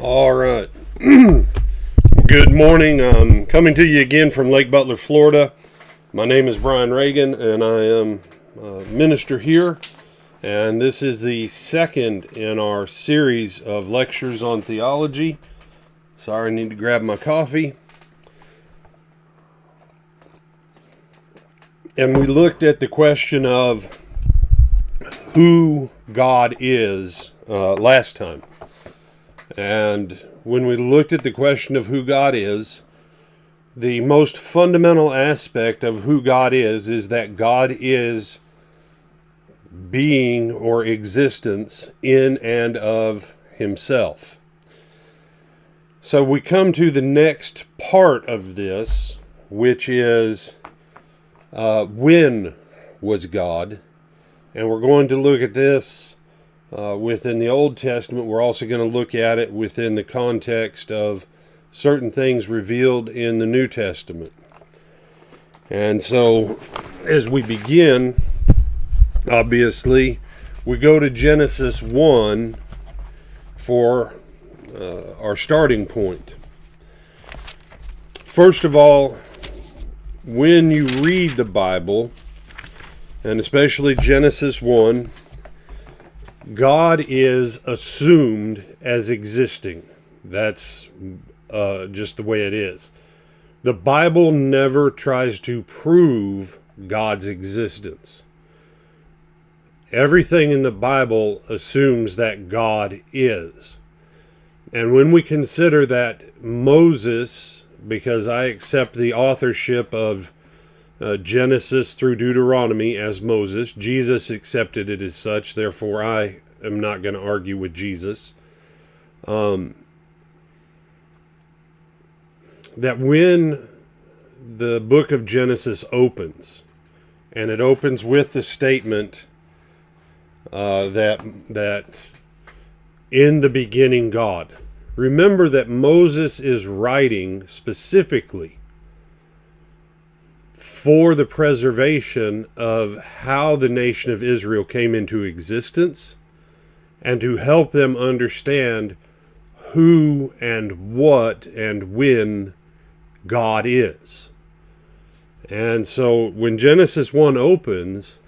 All right. Good morning. I'm coming to you again from Lake Butler, Florida. My name is Brian Reagan, and I am a minister here. And this is the second in our series of lectures on theology. Sorry, I need to grab my coffee. And we looked at the question of who God is last time. And when we looked at the question of who God is, the most fundamental aspect of who God is that God is being or existence in and of himself. So we come to the next part of this, which is when was God? And we're going to look at this within the Old Testament. We're also going to look at it within the context of certain things revealed in the New Testament. And so, as we begin, obviously, we go to Genesis 1 for our starting point. First of all, when you read the Bible, and especially Genesis 1, God is assumed as existing. That's just the way it is. The Bible never tries to prove God's existence. Everything in the Bible assumes that God is. And when we consider that Moses, because I accept the authorship of Genesis through Deuteronomy as Moses, Jesus accepted it as such, therefore I am not going to argue with Jesus. That when the book of Genesis opens, and it opens with the statement that in the beginning God. Remember that Moses is writing specifically for the preservation of how the nation of Israel came into existence and to help them understand who and what and when God is. And so when Genesis 1 opens,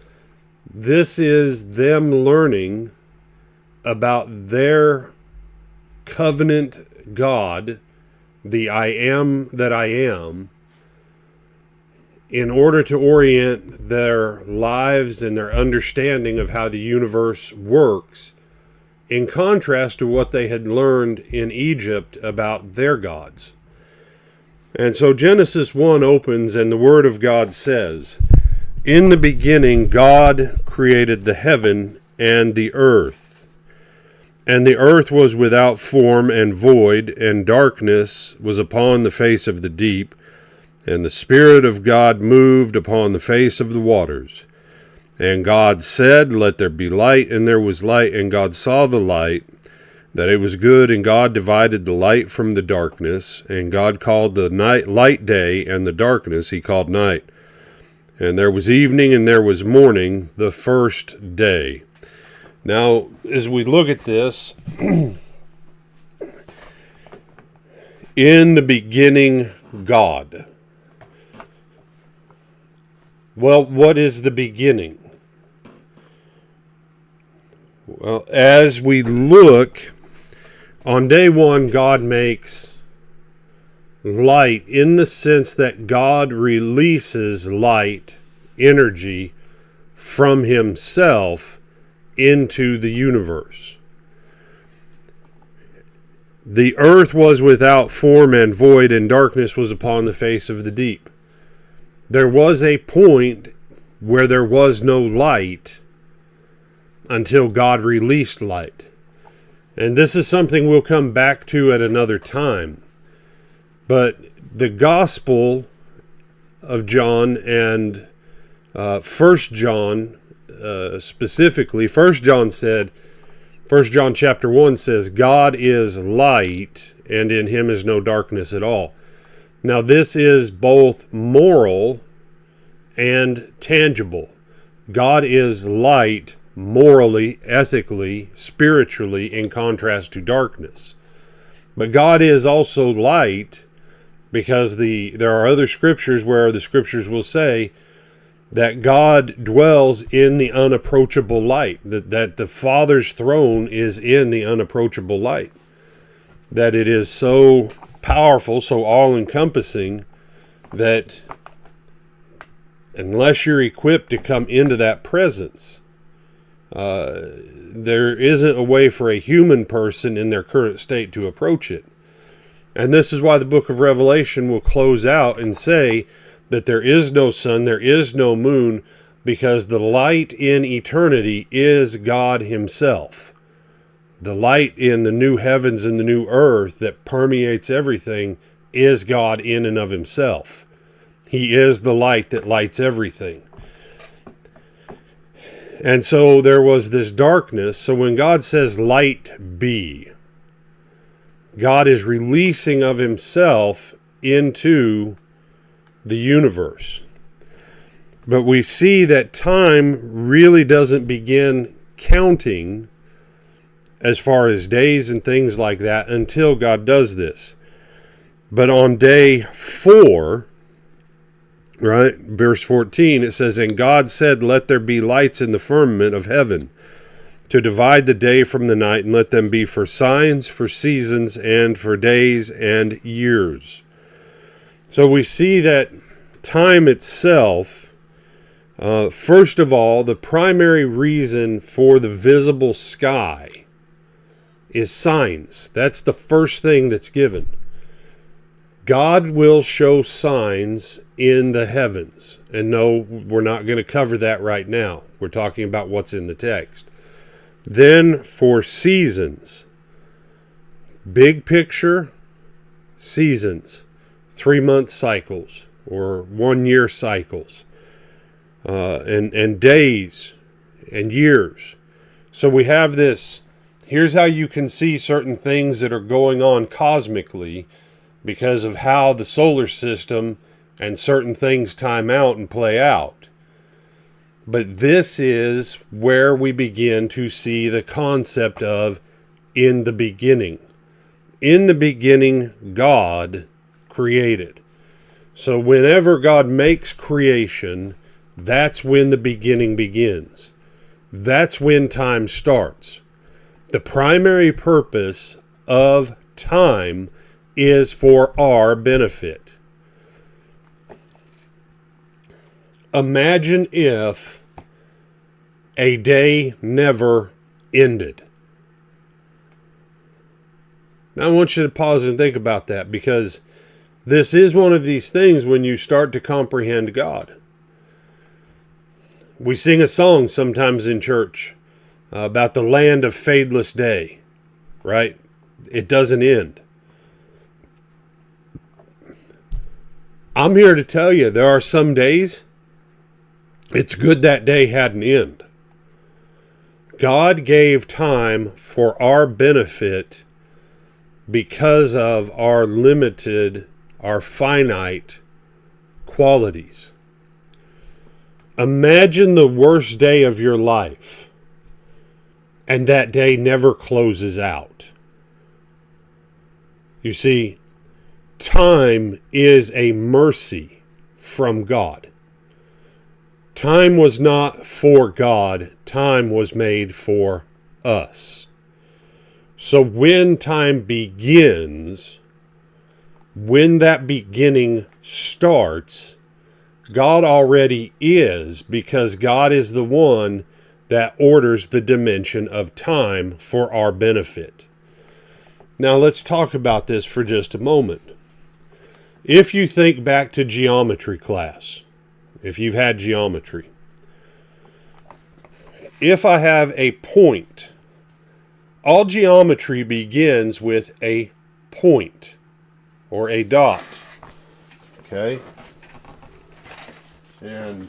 this is them learning about their covenant God, the I am that I am, in order to orient their lives and their understanding of how the universe works, in contrast to what they had learned in Egypt about their gods. And so Genesis 1 opens, and the Word of God says, "In the beginning God created the heaven and the earth. And the earth was without form and void, and darkness was upon the face of the deep. And the Spirit of God moved upon the face of the waters. And God said, Let there be light, and there was light. And God saw the light, that it was good, and God divided the light from the darkness. And God called the light day, and the darkness he called night. And there was evening, and there was morning, the first day." Now, as we look at this, in the beginning, God. Well, what is the beginning? Well, as we look, on day one, God makes light in the sense that God releases light, energy, from himself into the universe. The earth was without form and void, and darkness was upon the face of the deep. There was a point where there was no light until God released light. And this is something we'll come back to at another time. But the Gospel of John and 1 John specifically, 1 John chapter 1 says, God is light, and in him is no darkness at all. Now this is both moral and tangible. God is light morally, ethically, spiritually, in contrast to darkness. But God is also light, because there are other scriptures where the scriptures will say that God dwells in the unapproachable light, that the Father's throne is in the unapproachable light, that it is so powerful, so all-encompassing, that unless you're equipped to come into that presence, there isn't a way for a human person in their current state to approach it. And this is why the book of Revelation will close out and say that there is no sun, there is no moon, because the light in eternity is God himself. The light in the new heavens and the new earth that permeates everything is God in and of himself. He is the light that lights everything. And so there was this darkness. So when God says light be, God is releasing of himself into the universe. But we see that time really doesn't begin counting as far as days and things like that until God does this. But on day 4, right, verse 14, it says, "And God said, let there be lights in the firmament of heaven, to divide the day from the night, and let them be for signs, for seasons, and for days and years." So we see that time itself, first of all, the primary reason for the visible sky is signs. That's the first thing that's given. God will show signs in the heavens. And no, we're not going to cover that right now. We're talking about what's in the text. Then for seasons, big picture, seasons, 3-month cycles or 1-year cycles, and days and years. So we have this. Here's how you can see certain things that are going on cosmically because of how the solar system and certain things time out and play out. But this is where we begin to see the concept of in the beginning. In the beginning, God created. So whenever God makes creation, that's when the beginning begins. That's when time starts. The primary purpose of time is for our benefit. Imagine if a day never ended. Now I want you to pause and think about that, because this is one of these things when you start to comprehend God. We sing a song sometimes in church about the land of fadeless day, right? It doesn't end. I'm here to tell you there are some days it's good that day had an end. God gave time for our benefit because of our limited, our finite qualities. Imagine the worst day of your life, and that day never closes out. You see, time is a mercy from God. Time was not for God. Time was made for us. So when time begins, when that beginning starts, God already is, because God is the one that orders the dimension of time for our benefit. Now let's talk about this for just a moment. If you think back to geometry class, if you've had geometry, if I have a point, all geometry begins with a point or a dot. Okay? And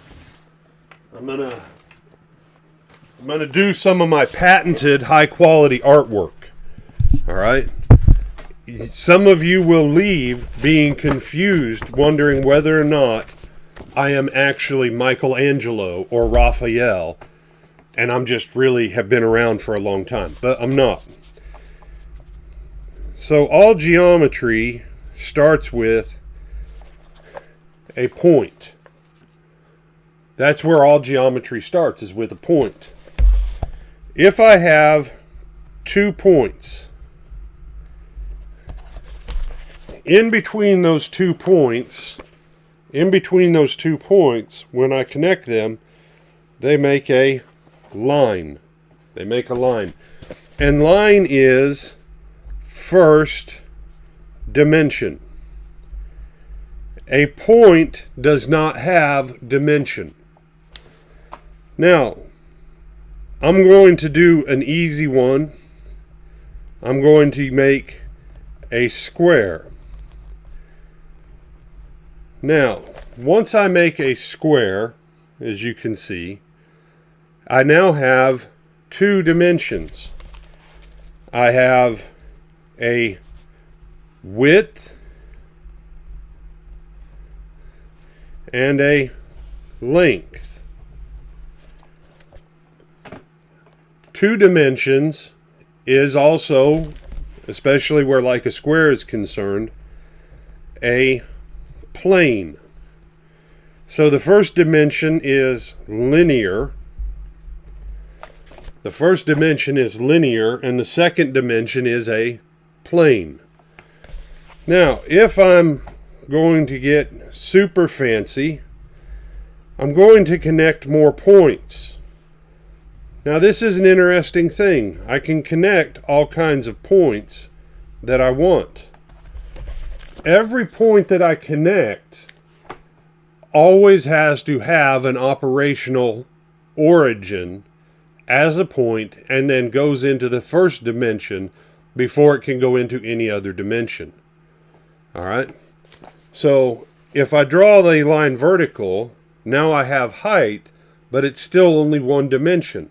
I'm gonna do some of my patented high quality artwork. All right? Some of you will leave being confused, wondering whether or not I am actually Michelangelo or Raphael, and I'm just really have been around for a long time, but I'm not. So all geometry starts with a point. That's where all geometry starts, is with a point. If I have 2 points, in between those 2 points, when I connect them, they make a line. They make a line. And line is first dimension. A point does not have dimension. Now, I'm going to do an easy one. I'm going to make a square. Now, once I make a square, as you can see, I now have 2 dimensions. I have a width and a length. 2 dimensions is also, especially where like a square is concerned, a plane. So the first dimension is linear. The first dimension is linear, and the second dimension is a plane. Now, if I'm going to get super fancy, I'm going to connect more points. Now, this is an interesting thing. I can connect all kinds of points that I want. Every point that I connect always has to have an operational origin as a point, and then goes into the first dimension before it can go into any other dimension. All right? So if I draw the line vertical, now I have height, but it's still only one dimension.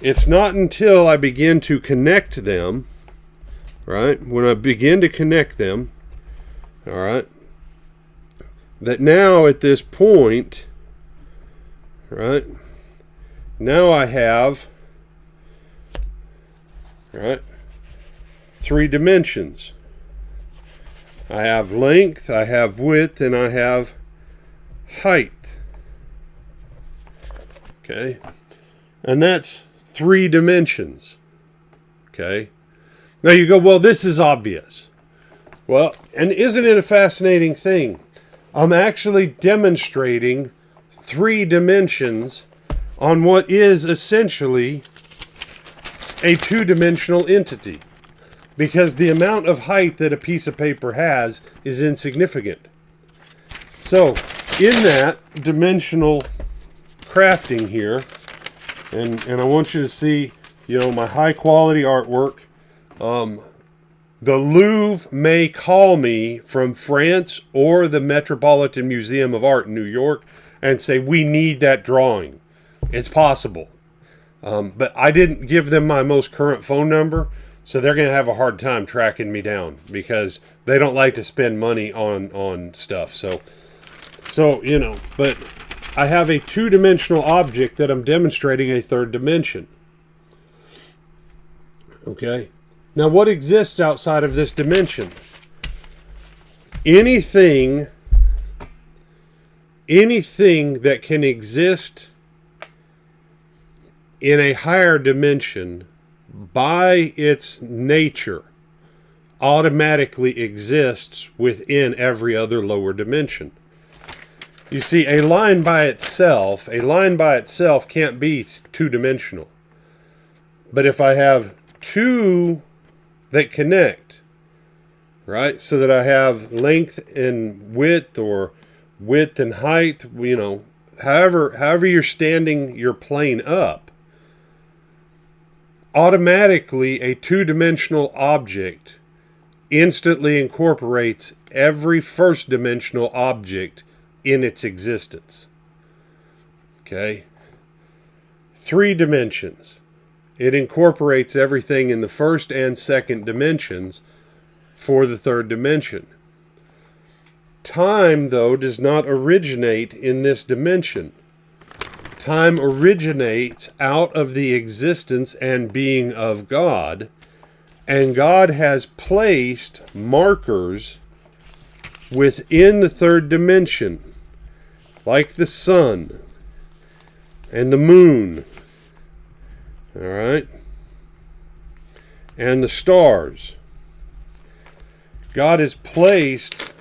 It's not until I begin to connect them, right? When I begin to connect them, all right, that now at this point, right, now I have, right, 3 dimensions. I have length, I have width, and I have height. Okay? And that's 3 dimensions. Okay? Now you go, well, this is obvious. Well, and isn't it a fascinating thing? I'm actually demonstrating 3 dimensions on what is essentially a 2-dimensional entity, because the amount of height that a piece of paper has is insignificant. So, in that dimensional crafting here, and I want you to see, my high quality artwork. The Louvre may call me from France or the Metropolitan Museum of Art in New York and say, we need that drawing. It's possible. But I didn't give them my most current phone number, so they're going to have a hard time tracking me down because they don't like to spend money on stuff. So but I have a 2-dimensional object that I'm demonstrating a 3rd dimension. Okay? Now, what exists outside of this dimension? Anything that can exist in a higher dimension by its nature automatically exists within every other lower dimension. You see, a line by itself can't be 2-dimensional. But if I have 2 that connect, right, so that I have length and width, or width and height, however you're standing your plane up, automatically a 2-dimensional object instantly incorporates every first-dimensional object in its existence. Okay? 3 dimensions. It incorporates everything in the first and second dimensions for the 3rd dimension. Time, though, does not originate in this dimension. Time originates out of the existence and being of God, And God has placed markers within the third dimension, like the sun and the moon, all right, and the stars. God has placed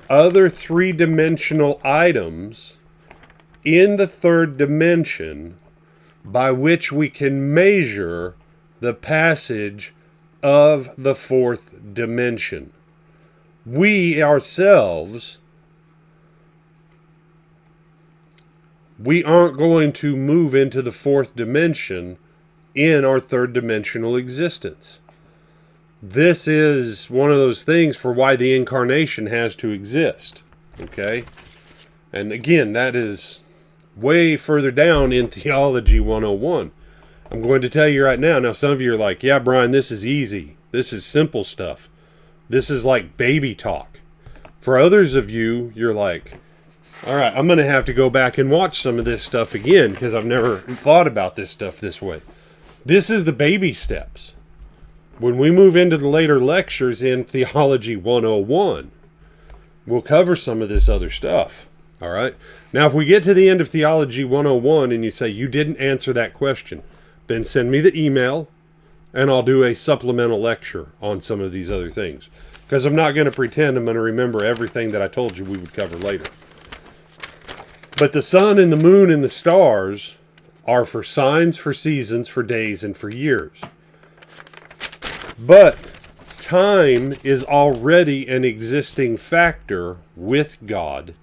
other three-dimensional items in the third dimension by which we can measure the passage of the fourth dimension. We ourselves, we aren't going to move into the fourth dimension in our third dimensional existence. This is one of those things for why the incarnation has to exist. Okay? And again, that is way further down in Theology 101. I'm going to tell you right now. Now, some of you are like, yeah, Brian, this is easy. This is simple stuff. This is like baby talk. For others of you, you're like, all right, I'm going to have to go back and watch some of this stuff again because I've never thought about this stuff this way. This is the baby steps. When we move into the later lectures in Theology 101, we'll cover some of this other stuff. All right. Now, if we get to the end of Theology 101 and you say you didn't answer that question, then send me the email and I'll do a supplemental lecture on some of these other things. Because I'm not going to pretend I'm going to remember everything that I told you we would cover later. But the sun and the moon and the stars are for signs, for seasons, for days, and for years. But time is already an existing factor with God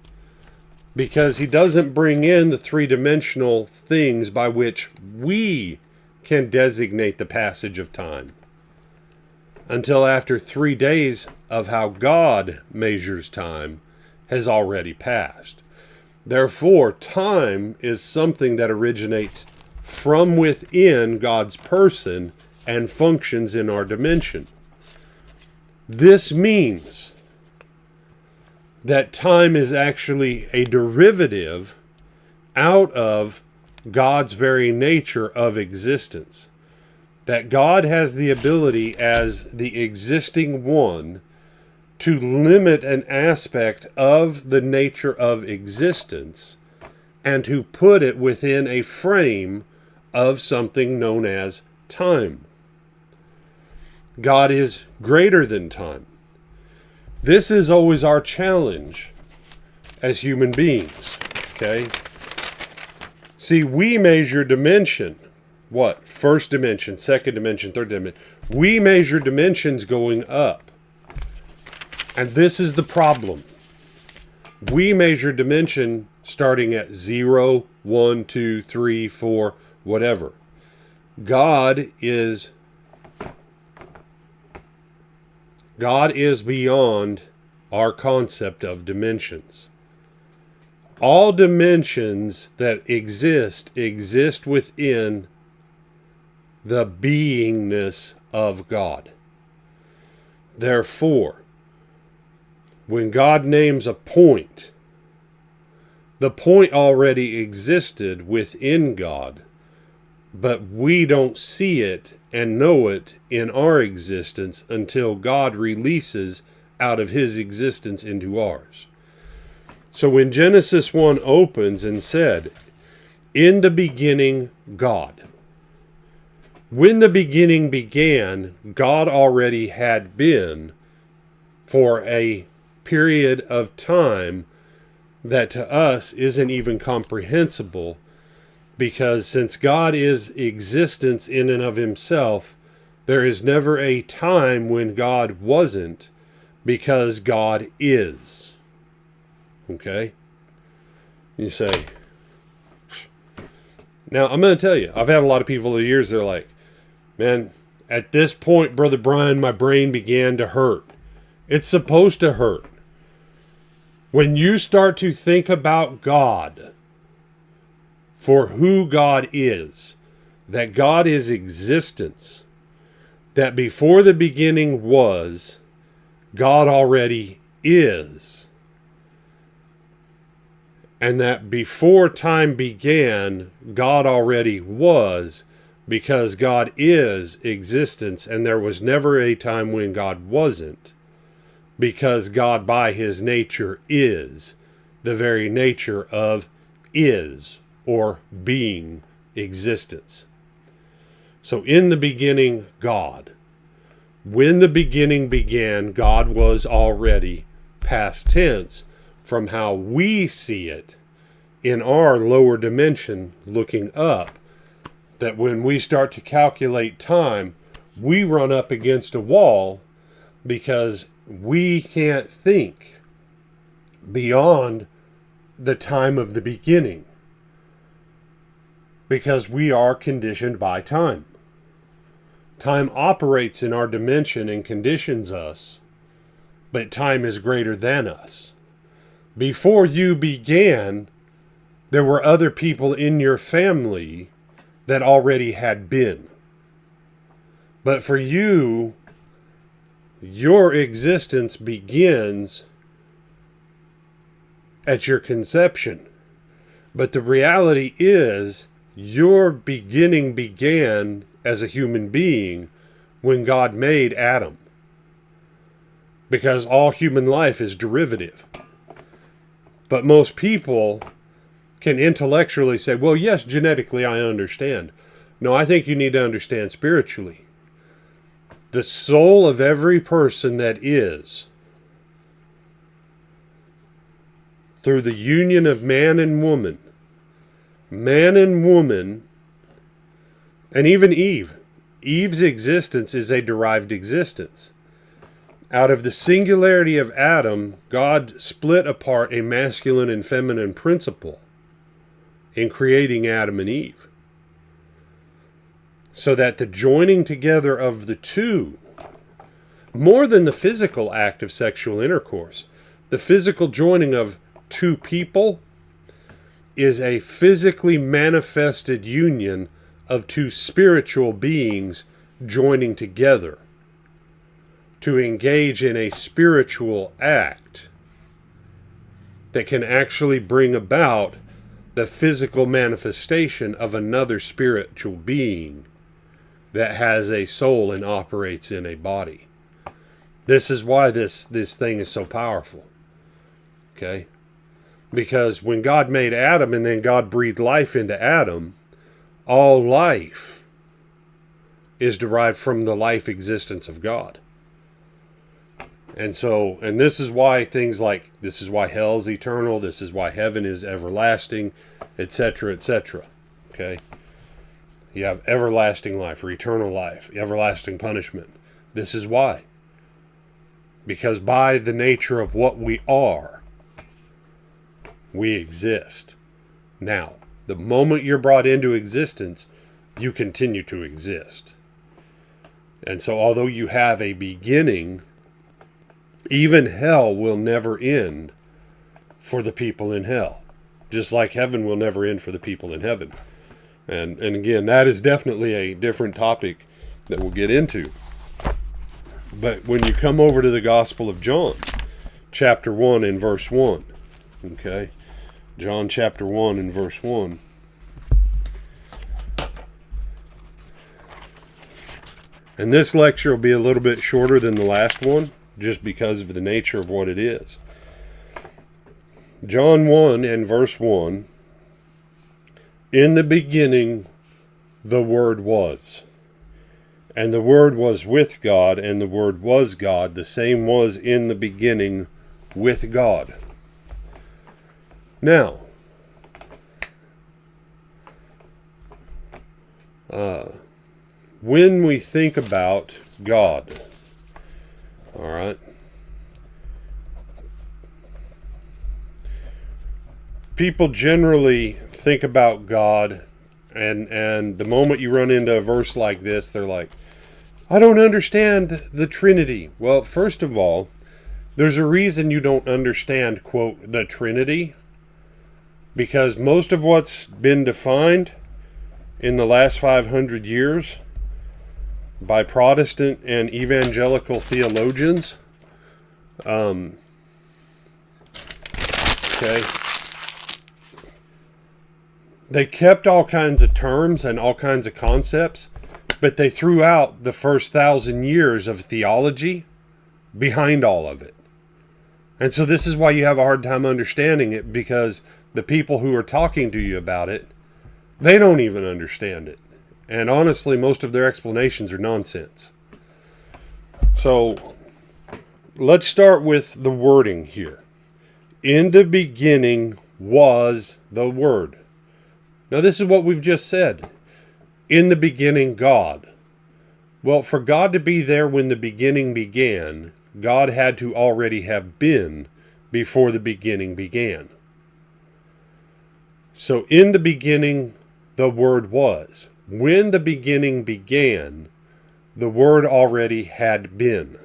because he doesn't bring in the three-dimensional things by which we can designate the passage of time until after 3 days of how God measures time has already passed. Therefore, time is something that originates from within God's person and functions in our dimension. This means that time is actually a derivative out of God's very nature of existence. That God has the ability as the existing one to limit an aspect of the nature of existence and to put it within a frame of something known as time. God is greater than time. This is always our challenge as human beings, okay? See, we measure dimension. What? First dimension, second dimension, third dimension. We measure dimensions going up. And this is the problem. We measure dimension starting at 0, 1, 2, 3, 4, whatever. God is beyond our concept of dimensions. All dimensions that exist within the beingness of God. Therefore, when God names a point, the point already existed within God, but we don't see it and know it in our existence until God releases out of his existence into ours. So when Genesis 1 opens and said, "In the beginning, God." When the beginning began, God already had been for a period of time that to us isn't even comprehensible, because since God is existence in and of himself, there is never a time when God wasn't, because God is. Okay? You say, now I'm going to tell you, I've had a lot of people over the years that are like, man, at this point, Brother Brian, my brain began to hurt. It's supposed to hurt. When you start to think about God for who God is, that God is existence, that before the beginning was, God already is, and that before time began, God already was, because God is existence, and there was never a time when God wasn't, because God by his nature is the very nature of is, or being, existence. So in the beginning, God. When the beginning began, God was already, past tense, from how we see it in our lower dimension looking up, that when we start to calculate time, we run up against a wall because we can't think beyond the time of the beginning, because we are conditioned by time. Time operates in our dimension and conditions us, but time is greater than us. Before you began, there were other people in your family that already had been. But for you, your existence begins at your conception. But the reality is, your beginning began as a human being when God made Adam. Because all human life is derivative. But most people can intellectually say, well, yes, genetically I understand. No, I think you need to understand spiritually. The soul of every person that is, through the union of man and woman, and even Eve's existence is a derived existence. Out of the singularity of Adam, God split apart a masculine and feminine principle in creating Adam and Eve, so that the joining together of the two, more than the physical act of sexual intercourse, the physical joining of two people is a physically manifested union of two spiritual beings joining together to engage in a spiritual act that can actually bring about the physical manifestation of another spiritual being that has a soul and operates in a body. This is why this thing is so powerful. Okay? Because when God made Adam and then God breathed life into Adam, all life is derived from the life existence of God. And this is why things like, this is why hell is eternal, this is why heaven is everlasting, etc., etc. Okay? You have everlasting life or eternal life, everlasting punishment. This is why. Because by the nature of what we are, we exist. Now, the moment you're brought into existence, you continue to exist. And so although you have a beginning, even hell will never end for the people in hell. Just like heaven will never end for the people in heaven. And again, that is definitely a different topic that we'll get into. But when you come over to the Gospel of John, chapter 1 and verse 1, okay? John chapter 1 and verse 1. And this lecture will be a little bit shorter than the last one, just because of the nature of what it is. John 1 and verse 1. In the beginning, the Word was. And the Word was with God, and the Word was God. The same was in the beginning with God. Now, when we think about God, all right, people generally think about God, and the moment you run into a verse like this, they're like, I don't understand the Trinity. Well, first of all, there's a reason you don't understand, quote, the Trinity, because most of what's been defined in the last 500 years by Protestant and evangelical theologians, okay, They kept all kinds of terms and all kinds of concepts, but they threw out the first 1,000 years of theology behind all of it. And so this is why you have a hard time understanding it, because the people who are talking to you about it, they don't even understand it. And honestly, most of their explanations are nonsense. So let's start with the wording here. In the beginning was the Word. Now this is what we've just said. In the beginning, God. Well, for God to be there when the beginning began, God had to already have been before the beginning began. So in the beginning, the Word was. When the beginning began, the Word already had been.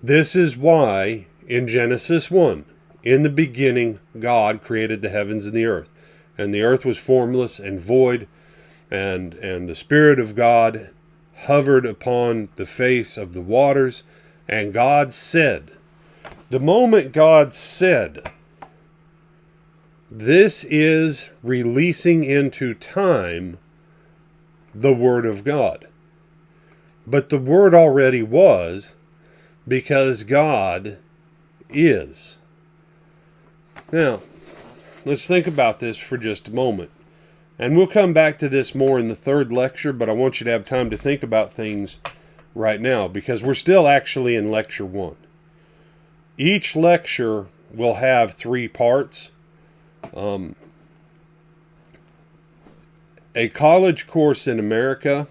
This is why in Genesis 1, in the beginning, God created the heavens and the earth. And the earth was formless and void, and the Spirit of God hovered upon the face of the waters. And God said, the moment God said, this is releasing into time the Word of God. But the Word already was, because God is. Now, let's think about this for just a moment. And we'll come back to this more in the third lecture, but I want you to have time to think about things right now, because we're still actually in lecture 1. Each lecture will have 3 parts. A college course in America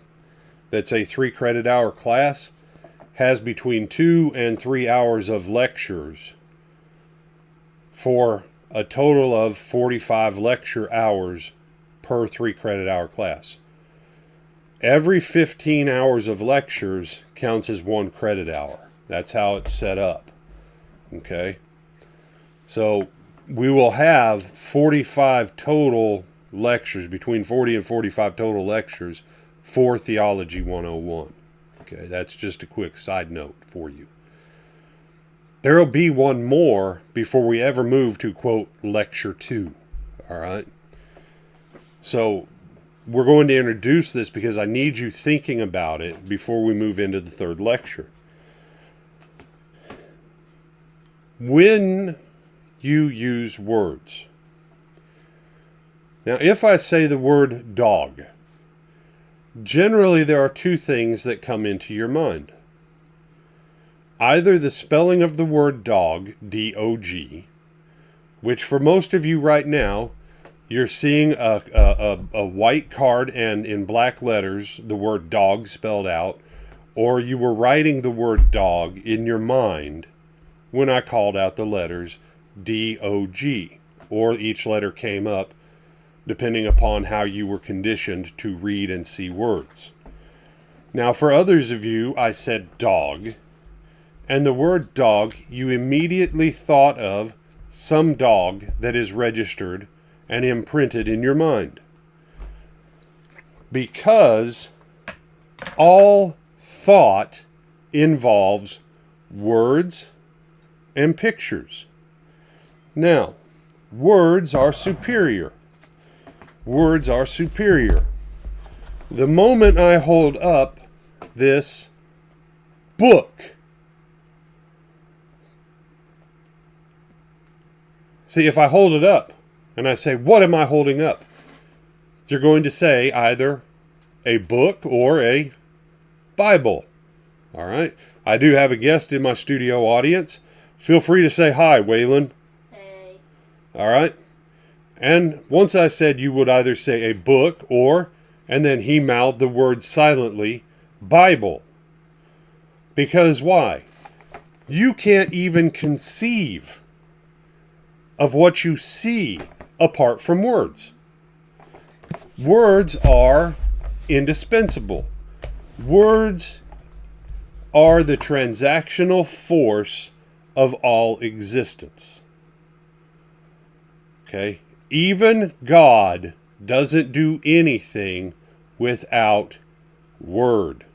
that's a 3 credit hour class has between 2 and 3 hours of lectures for a total of 45 lecture hours per 3 credit hour class. Every 15 hours of lectures counts as 1 credit hour. That's how it's set up. Okay? So we will have 45 total lectures, between 40 and 45 total lectures for Theology 101. Okay, that's just a quick side note for you. There will be one more before we ever move to, quote, lecture 2. All right? So we're going to introduce this because I need you thinking about it before we move into the third lecture. When you use words. Now, if I say the word dog, generally there are 2 things that come into your mind. Either the spelling of the word dog, D-O-G, which for most of you right now, you're seeing a white card and in black letters the word dog spelled out, or you were writing the word dog in your mind when I called out the letters D-O-G, or each letter came up depending upon how you were conditioned to read and see words. Now, for others of you, I said dog, and the word dog, you immediately thought of some dog that is registered and imprinted in your mind. Because all thought involves words and pictures. Now, words are superior. Words are superior. The moment I hold up this book, see, if I hold it up and I say, what am I holding up? You're going to say either a book or a Bible. All right. I do have a guest in my studio audience. Feel free to say hi, Waylon. Hey. All right. And once I said you would either say a book or, and then he mouthed the word silently, Bible. Because why? You can't even conceive of what you see apart from words. Words are indispensable. Words are the transactional force of all existence. Okay? Even God doesn't do anything without word.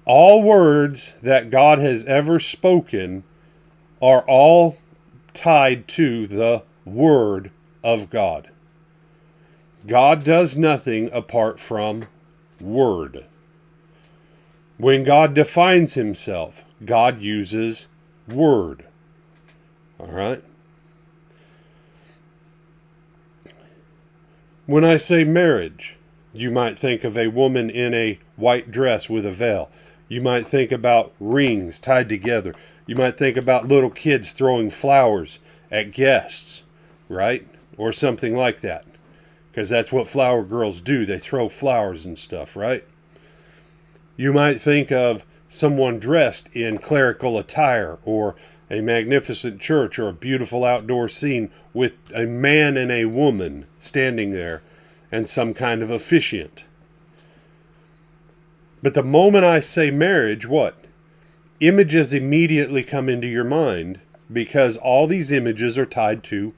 All words that God has ever spoken are all tied to the Word of God. God does nothing apart from Word. When God defines himself, God uses Word. All right? When I say marriage, you might think of a woman in a white dress with a veil. You might think about rings tied together. You might think about little kids throwing flowers at guests, right? Or something like that. Because that's what flower girls do. They throw flowers and stuff, right? You might think of someone dressed in clerical attire, or a magnificent church, or a beautiful outdoor scene with a man and a woman standing there and some kind of officiant. But the moment I say marriage, what? Images immediately come into your mind, because all these images are tied to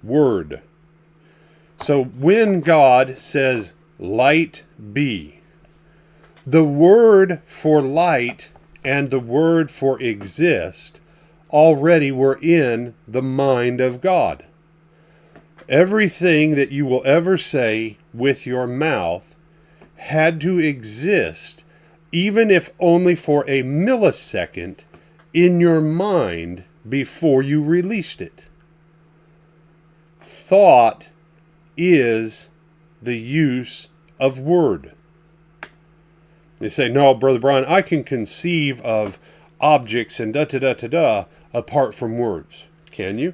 Word. So when God says, light be, the word for light and the word for exist already were in the mind of God. Everything that you will ever say with your mouth had to exist, even if only for a millisecond, in your mind before you released it. Thought is the use of word. They say, no, Brother Brian, I can conceive of objects and da-da-da-da-da apart from words. Can you?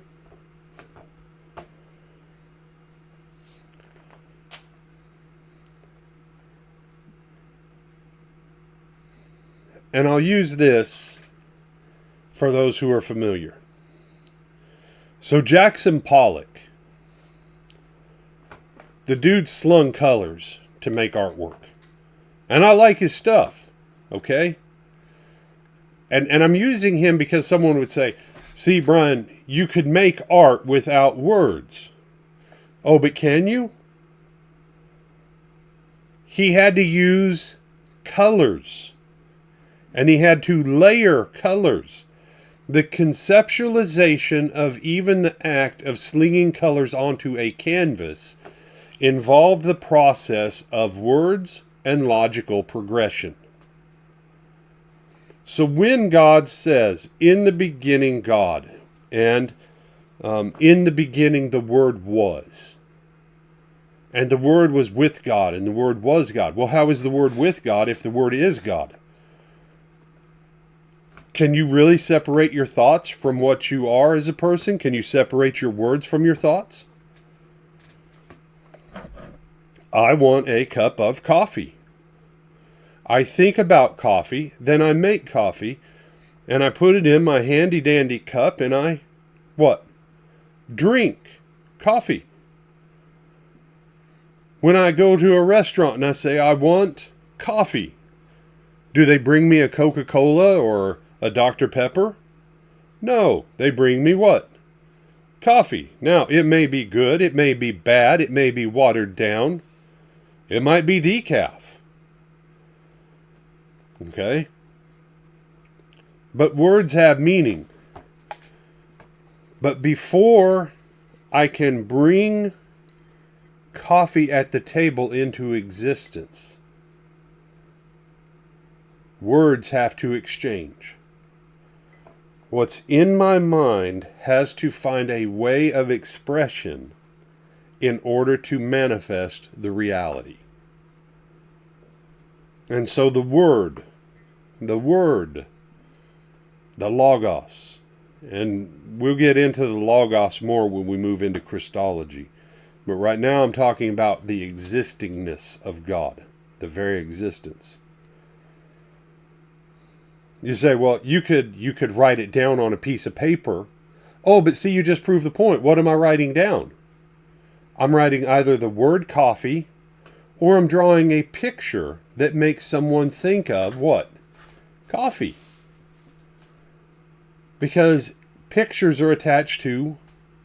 And I'll use this for those who are familiar. So Jackson Pollock, the dude slung colors to make artwork. And I like his stuff, okay? And I'm using him because someone would say, see, Brian, you could make art without words. Oh, but can you? He had to use colors. And he had to layer colors. The conceptualization of even the act of slinging colors onto a canvas involved the process of words and logical progression. So when God says, in the beginning God, and in the beginning the Word was, and the Word was with God, and the Word was God. Well, how is the Word with God if the Word is God? Can you really separate your thoughts from what you are as a person? Can you separate your words from your thoughts? I want a cup of coffee. I think about coffee, then I make coffee, and I put it in my handy-dandy cup, and I, what? Drink coffee. When I go to a restaurant and I say, I want coffee, do they bring me a Coca-Cola or a Dr. Pepper? No, they bring me what? Coffee. Now, it may be good, it may be bad, it may be watered down, it might be decaf. Okay? But words have meaning. But before I can bring coffee at the table into existence, words have to exchange. What's in my mind has to find a way of expression in order to manifest the reality. And so the Word, the Logos, and we'll get into the Logos more when we move into Christology. But right now I'm talking about the existingness of God, the very existence. You say, well, you could write it down on a piece of paper. Oh, but see, you just proved the point. What am I writing down? I'm writing either the word coffee, or I'm drawing a picture that makes someone think of what? Coffee. Because pictures are attached to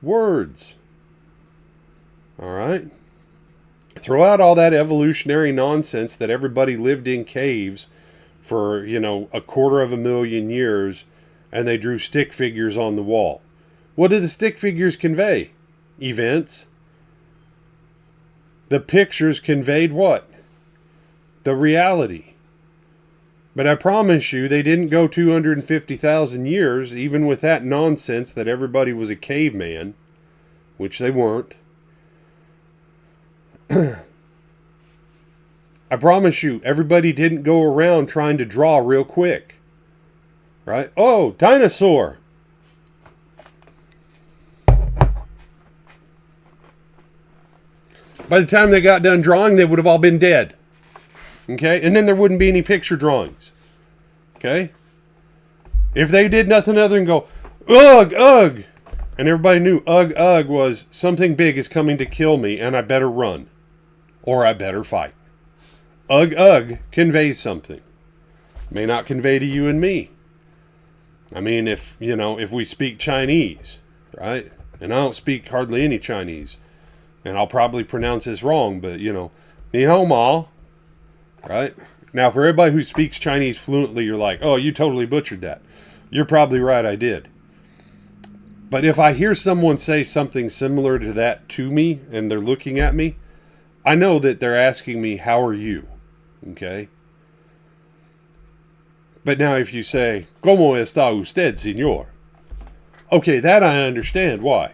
words. All right? Throw out all that evolutionary nonsense that everybody lived in caves for, 250,000 years, and they drew stick figures on the wall. What do the stick figures convey? events. The pictures conveyed what? The reality. But I promise you, they didn't go 250,000 years, even with that nonsense that everybody was a caveman, which they weren't. I promise you, everybody didn't go around trying to draw real quick. Right? Oh, dinosaur! By the time they got done drawing, they would have all been dead. Okay? And then there wouldn't be any picture drawings. Okay? If they did nothing other than go, ugh, ugh, and everybody knew ugh, ugh was something big is coming to kill me and I better run. Or I better fight. Ugh, ugh conveys something. May not convey to you and me. I mean, if we speak Chinese, right? And I don't speak hardly any Chinese. And I'll probably pronounce this wrong, but, ni hao ma, right? Now, for everybody who speaks Chinese fluently, you're like, oh, you totally butchered that. You're probably right, I did. But if I hear someone say something similar to that to me, and they're looking at me, I know that they're asking me, how are you? Okay? But now if you say, ¿Cómo está usted, señor? Okay, that I understand. Why?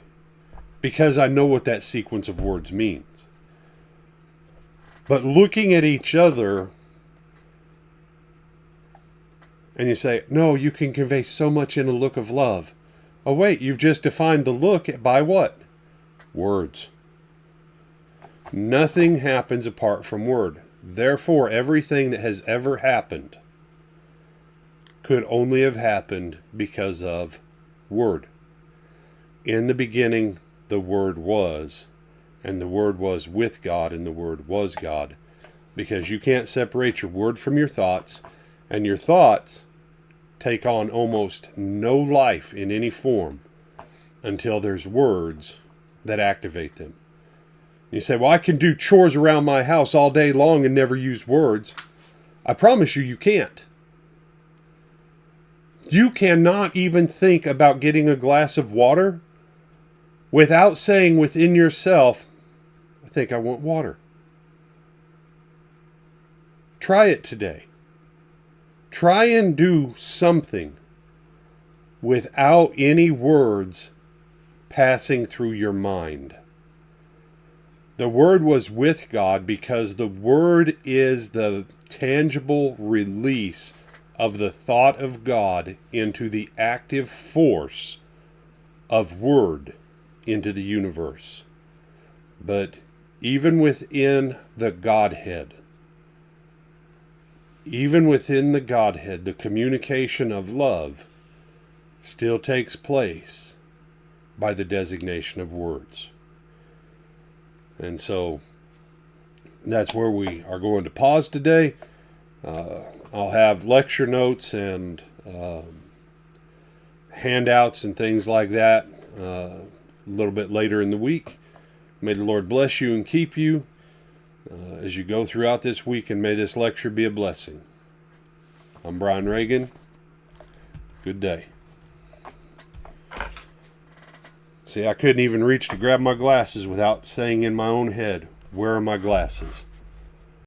Because I know what that sequence of words means. But looking at each other, and you say, no, you can convey so much in a look of love. Oh, wait, you've just defined the look by what? Words. Nothing happens apart from word. Therefore, everything that has ever happened could only have happened because of word. In the beginning, the Word was, and the Word was with God, and the Word was God. Because you can't separate your word from your thoughts, and your thoughts take on almost no life in any form until there's words that activate them. You say, well, I can do chores around my house all day long and never use words. I promise you, you can't. You cannot even think about getting a glass of water without saying within yourself, I think I want water. Try it today. Try and do something without any words passing through your mind. The Word was with God because the Word is the tangible release of the thought of God into the active force of Word into the universe. But even within the Godhead, the communication of love still takes place by the designation of words. And so that's where we are going to pause today. I'll have lecture notes and handouts and things like that a little bit later in the week. May the Lord bless you and keep you as you go throughout this week, and may this lecture be a blessing. I'm Brian Reagan. Good day. See, I couldn't even reach to grab my glasses without saying in my own head, where are my glasses?